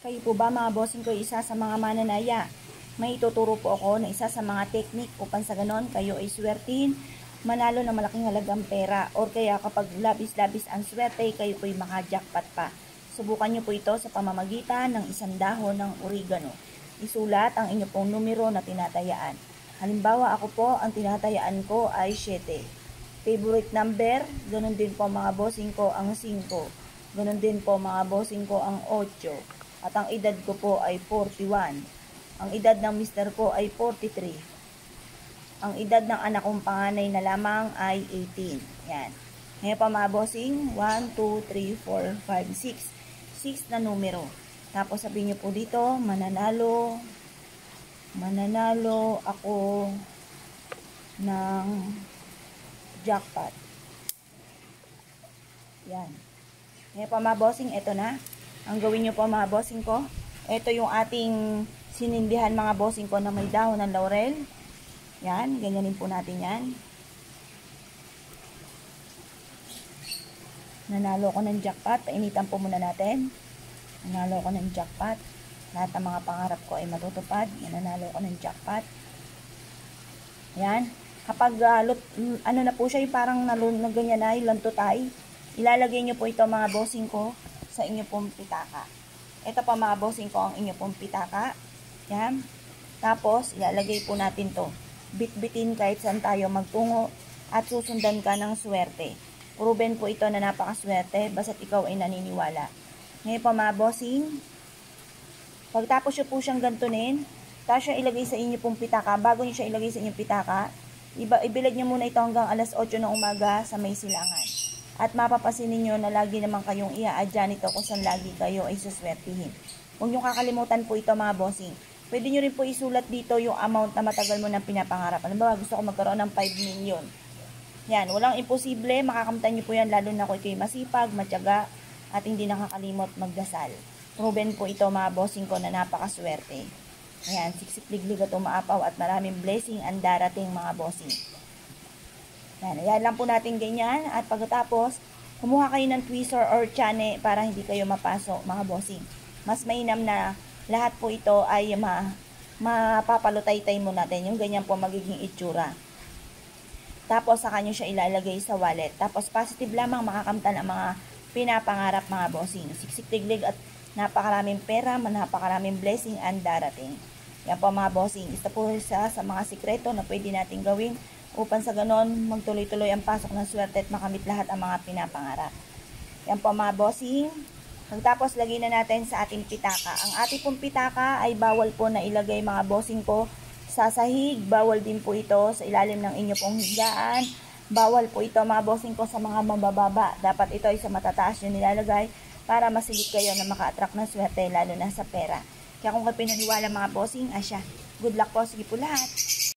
Kayo po ba mga bossing ko isa sa mga mananaya? May ituturo po ako na isa sa mga technique upang sa ganon kayo ay swertihin, manalo ng malaking halagang pera, or kaya kapag labis-labis ang swerte, kayo po'y maka-jackpot pa. Subukan nyo po ito sa pamamagitan ng isang dahon ng oregano. Isulat ang inyo pong numero na tinatayaan. Halimbawa ako po, ang tinatayaan ko ay 7. Favorite number, ganun din po mga bossing ko ang 5. Ganun din po mga bossing ko ang 8. At ang edad ko po ay 41. Ang edad ng mister ko ay 43. Ang edad ng anak kong panganay na lamang ay 18. Yan. Ngayon pa mga bossing, 1, 2, 3, 4, 5, 6. 6 na numero. Tapos sabihin nyo po dito, mananalo ako ng jackpot. Yan. Ngayon pa mga bossing, eto na. Ang gawin nyo po mga bossing ko, ito yung ating sinindihan mga bossing ko na may dahon ng laurel. Yan, ganyanin po natin yan. Nanalo ko ng jackpot, painitan po muna natin. Nanalo ko ng jackpot. Lahat ng mga pangarap ko ay matutupad. Nanalo ko ng jackpot. Yan. Kapag ano na po siya, parang ganyan na, lantutay. Ilalagay nyo po ito mga bossing ko sa inyo pong pitaka. Ito pa mga bossing ko ang inyo pong pitaka. Yan. Tapos, ilalagay po natin to. Bit-bitin kahit saan tayo magtungo at susundan ka ng swerte. Proven po ito na napakaswerte basta't ikaw ay naniniwala. Ngayon pa mga bossing, pagtapos nyo po siyang gantunin, tapos siya ilagay sa inyo pong pitaka. Bago nyo siya ilagay sa inyong pitaka, ibilad nyo muna ito hanggang alas 8 ng umaga sa may silangan. At mapapasin ninyo na lagi naman kayong i-adya nito kung saan lagi kayo ay suswertihin. Huwag nyo kakalimutan po ito mga bossing. Pwede nyo rin po isulat dito yung amount na matagal mo nang pinapangarap. Ano ba, gusto ko magkaroon ng 5 million. Yan, walang imposible. Makakamtan nyo po yan lalo na kung kayo masipag, matyaga, at hindi nakakalimot magdasal. Proven po ito mga bossing ko na napakaswerte. Ayan, siksik-liglig at umaapaw at maraming blessing ang darating mga bossing. Yan lang po natin ganyan. At pagkatapos, kumuha kayo ng tweezer or chane para hindi kayo mapasok mga bossing. Mas mainam na lahat po ito ay mapapalutay-tay mo natin. Yung ganyan po magiging itsura. Tapos saka nyo siya ilalagay sa wallet. Tapos positive lamang makakamtan ang mga pinapangarap mga bossing. Siksik-liglig at napakaraming pera, napakaraming blessing ang darating. Yan po mga bossing. Ito po sa mga sikreto na pwede natin gawin upang sa ganon magtuloy-tuloy ang pasok ng swerte at makamit lahat ang mga pinapangarap. Yan po mga bossing. Pagtapos lagay na natin sa ating pitaka. Ang ating pong pitaka ay bawal po na ilagay mga bossing ko sa sahig. Bawal din po ito sa ilalim ng inyo pong higaan. Bawal po ito mga bossing ko sa mga mabababa. Dapat ito ay sa matataas nyo nilalagay para masilip kayo na maka-attract ng swerte lalo na sa pera. Kaya kung kayo pinaniwala mga bossing, asya. Good luck po. Sige po lahat.